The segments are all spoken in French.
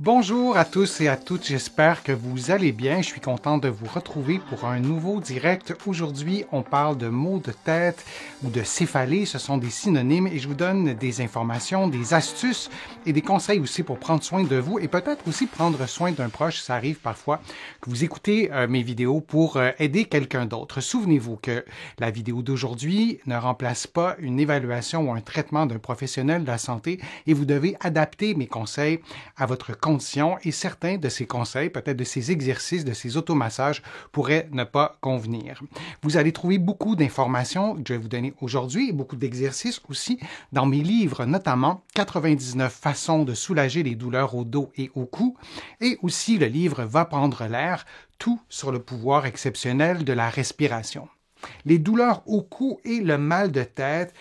Bonjour à tous et à toutes, j'espère que vous allez bien. Je suis content de vous retrouver pour un nouveau direct. Aujourd'hui, on parle de maux de tête ou de céphalée. Ce sont des synonymes et je vous donne des informations, des astuces et des conseils aussi pour prendre soin de vous et peut-être aussi prendre soin d'un proche. Ça arrive parfois que vous écoutez mes vidéos pour aider quelqu'un d'autre. Souvenez-vous que la vidéo d'aujourd'hui ne remplace pas une évaluation ou un traitement d'un professionnel de la santé et vous devez adapter mes conseils à votre condition et certains de ces conseils, peut-être de ces exercices, de ces automassages pourraient ne pas convenir. Vous allez trouver beaucoup d'informations que je vais vous donner aujourd'hui et beaucoup d'exercices aussi dans mes livres, notamment 99 façons de soulager les douleurs au dos et au cou et aussi le livre Va prendre l'air, tout sur le pouvoir exceptionnel de la respiration. Les douleurs au cou et le mal de tête.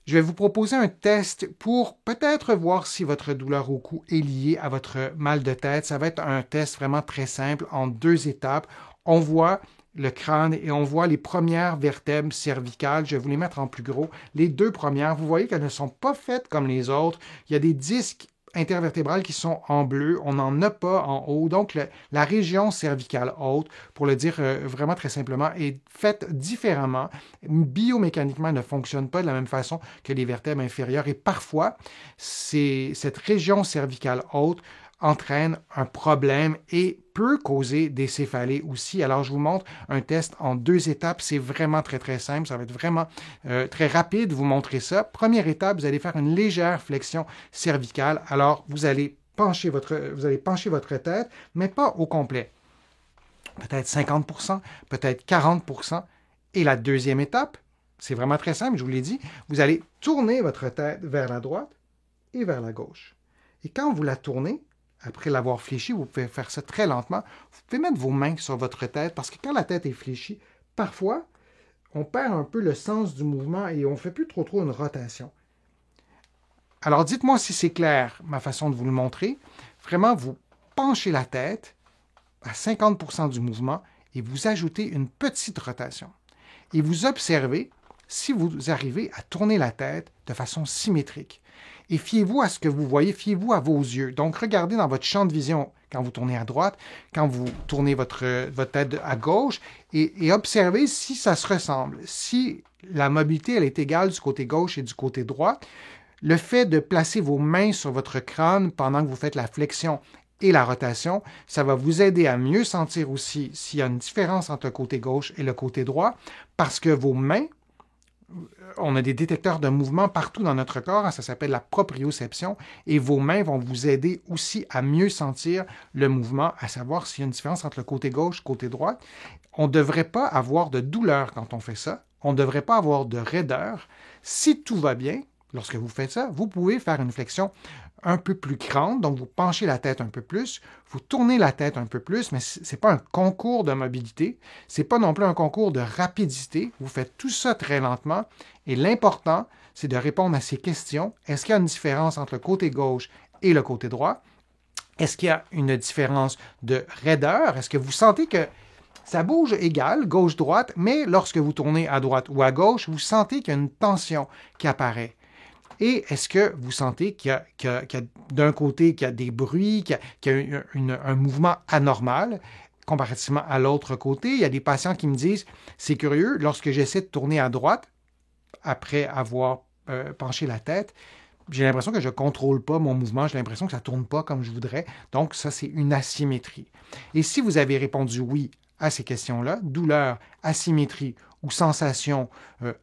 Je vais vous proposer un test pour peut-être voir si votre douleur au cou est liée à votre mal de tête. Ça va être un test vraiment très simple en 2 étapes. On voit le crâne et on voit les premières vertèbres cervicales. Je vais vous les mettre en plus gros. Les 2 premières, vous voyez qu'elles ne sont pas faites comme les autres. Il y a des disques intervertébrales qui sont en bleu, on n'en a pas en haut. Donc, la région cervicale haute, pour le dire vraiment très simplement, est faite différemment. Biomécaniquement, elle ne fonctionne pas de la même façon que les vertèbres inférieures. Et parfois, cette région cervicale haute entraîne un problème et peut causer des céphalées aussi. Alors, je vous montre un test en 2 étapes. C'est vraiment très, très simple. Ça va être vraiment très rapide de vous montrer ça. Première étape, vous allez faire une légère flexion cervicale. Alors, vous allez pencher votre tête, mais pas au complet. Peut-être 50%, peut-être 40%. Et la deuxième étape, c'est vraiment très simple, je vous l'ai dit, vous allez tourner votre tête vers la droite et vers la gauche. Et quand vous la tournez, après l'avoir fléchie, vous pouvez faire ça très lentement. Vous pouvez mettre vos mains sur votre tête parce que quand la tête est fléchie, parfois, on perd un peu le sens du mouvement et on ne fait plus trop une rotation. Alors, dites-moi si c'est clair, ma façon de vous le montrer. Vraiment, vous penchez la tête à 50% du mouvement et vous ajoutez une petite rotation. Et vous observez si vous arrivez à tourner la tête de façon symétrique. Et fiez-vous à ce que vous voyez, fiez-vous à vos yeux. Donc, regardez dans votre champ de vision quand vous tournez à droite, quand vous tournez votre tête à gauche et observez si ça se ressemble. Si la mobilité elle est égale du côté gauche et du côté droit, le fait de placer vos mains sur votre crâne pendant que vous faites la flexion et la rotation, ça va vous aider à mieux sentir aussi s'il y a une différence entre le côté gauche et le côté droit, parce que vos mains, on a des détecteurs de mouvement partout dans notre corps, ça s'appelle la proprioception, et vos mains vont vous aider aussi à mieux sentir le mouvement, à savoir s'il y a une différence entre le côté gauche et le côté droit. On ne devrait pas avoir de douleur quand on fait ça, on ne devrait pas avoir de raideur. Si tout va bien, lorsque vous faites ça, vous pouvez faire une flexion un peu plus grande, donc vous penchez la tête un peu plus, vous tournez la tête un peu plus, mais ce n'est pas un concours de mobilité, ce n'est pas non plus un concours de rapidité, vous faites tout ça très lentement, et l'important, c'est de répondre à ces questions. Est-ce qu'il y a une différence entre le côté gauche et le côté droit? Est-ce qu'il y a une différence de raideur? Est-ce que vous sentez que ça bouge égal, gauche-droite, mais lorsque vous tournez à droite ou à gauche, vous sentez qu'il y a une tension qui apparaît? Et est-ce que vous sentez qu'il y a d'un côté, qu'il y a des bruits, qu'il y a un mouvement anormal comparativement à l'autre côté? Il y a des patients qui me disent, c'est curieux, lorsque j'essaie de tourner à droite, après avoir penché la tête, j'ai l'impression que je ne contrôle pas mon mouvement, j'ai l'impression que ça ne tourne pas comme je voudrais. Donc, ça, c'est une asymétrie. Et si vous avez répondu oui à ces questions-là, douleur, asymétrie ou sensations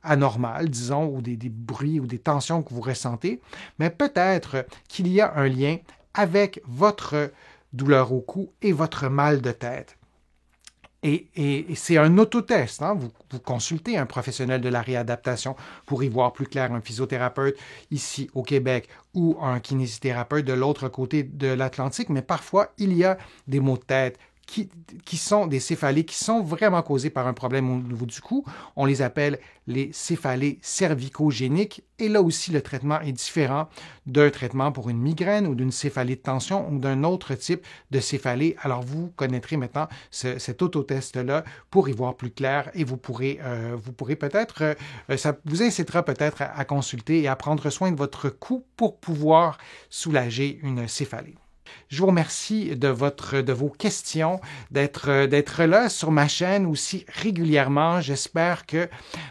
anormales, disons, ou des bruits ou des tensions que vous ressentez, mais peut-être qu'il y a un lien avec votre douleur au cou et votre mal de tête. Et c'est un autotest. Hein? Vous consultez un professionnel de la réadaptation pour y voir plus clair, un physiothérapeute ici au Québec ou un kinésithérapeute de l'autre côté de l'Atlantique, mais parfois il y a des maux de tête qui sont des céphalées qui sont vraiment causées par un problème au niveau du cou. On les appelle les céphalées cervicogéniques. Et là aussi, le traitement est différent d'un traitement pour une migraine ou d'une céphalée de tension ou d'un autre type de céphalée. Alors, vous connaîtrez maintenant cet autotest-là pour y voir plus clair et vous pourrez peut-être, ça vous incitera peut-être à consulter et à prendre soin de votre cou pour pouvoir soulager une céphalée. Je vous remercie de vos questions, d'être là sur ma chaîne aussi régulièrement. J'espère que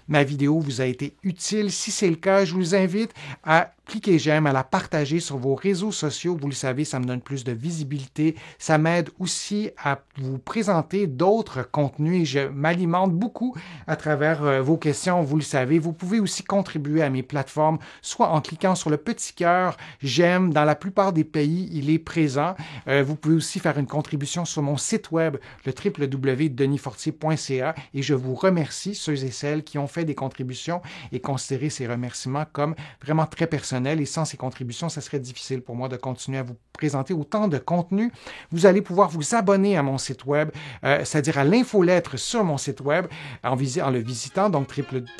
ma vidéo vous a été utile. Si c'est le cas, je vous invite à cliquer j'aime, à la partager sur vos réseaux sociaux. Vous le savez, ça me donne plus de visibilité. Ça m'aide aussi à vous présenter d'autres contenus et je m'alimente beaucoup à travers vos questions. Vous le savez, vous pouvez aussi contribuer à mes plateformes, soit en cliquant sur le petit cœur j'aime. Dans la plupart des pays, il est présent. Vous pouvez aussi faire une contribution sur mon site web, le www.denisfortier.ca et je vous remercie, ceux et celles qui ont fait des contributions et considérez ces remerciements comme vraiment très personnels. Et sans ces contributions, ça serait difficile pour moi de continuer à vous présenter autant de contenu. Vous allez pouvoir vous abonner à mon site web, c'est-à-dire à l'infolettre sur mon site web en le visitant, donc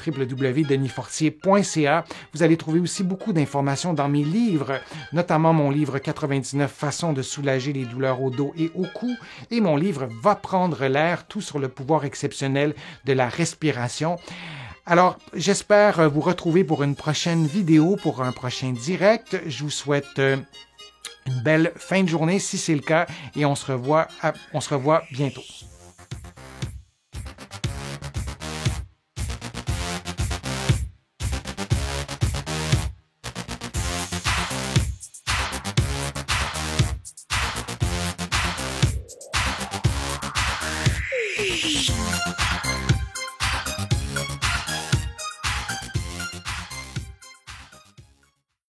www.denisfortier.ca. Vous allez trouver aussi beaucoup d'informations dans mes livres, notamment mon livre 99 façons de soulager les douleurs au dos et au cou et mon livre Va prendre l'air, tout sur le pouvoir exceptionnel de la respiration. Alors, j'espère vous retrouver pour une prochaine vidéo, pour un prochain direct. Je vous souhaite une belle fin de journée si c'est le cas et on se revoit bientôt.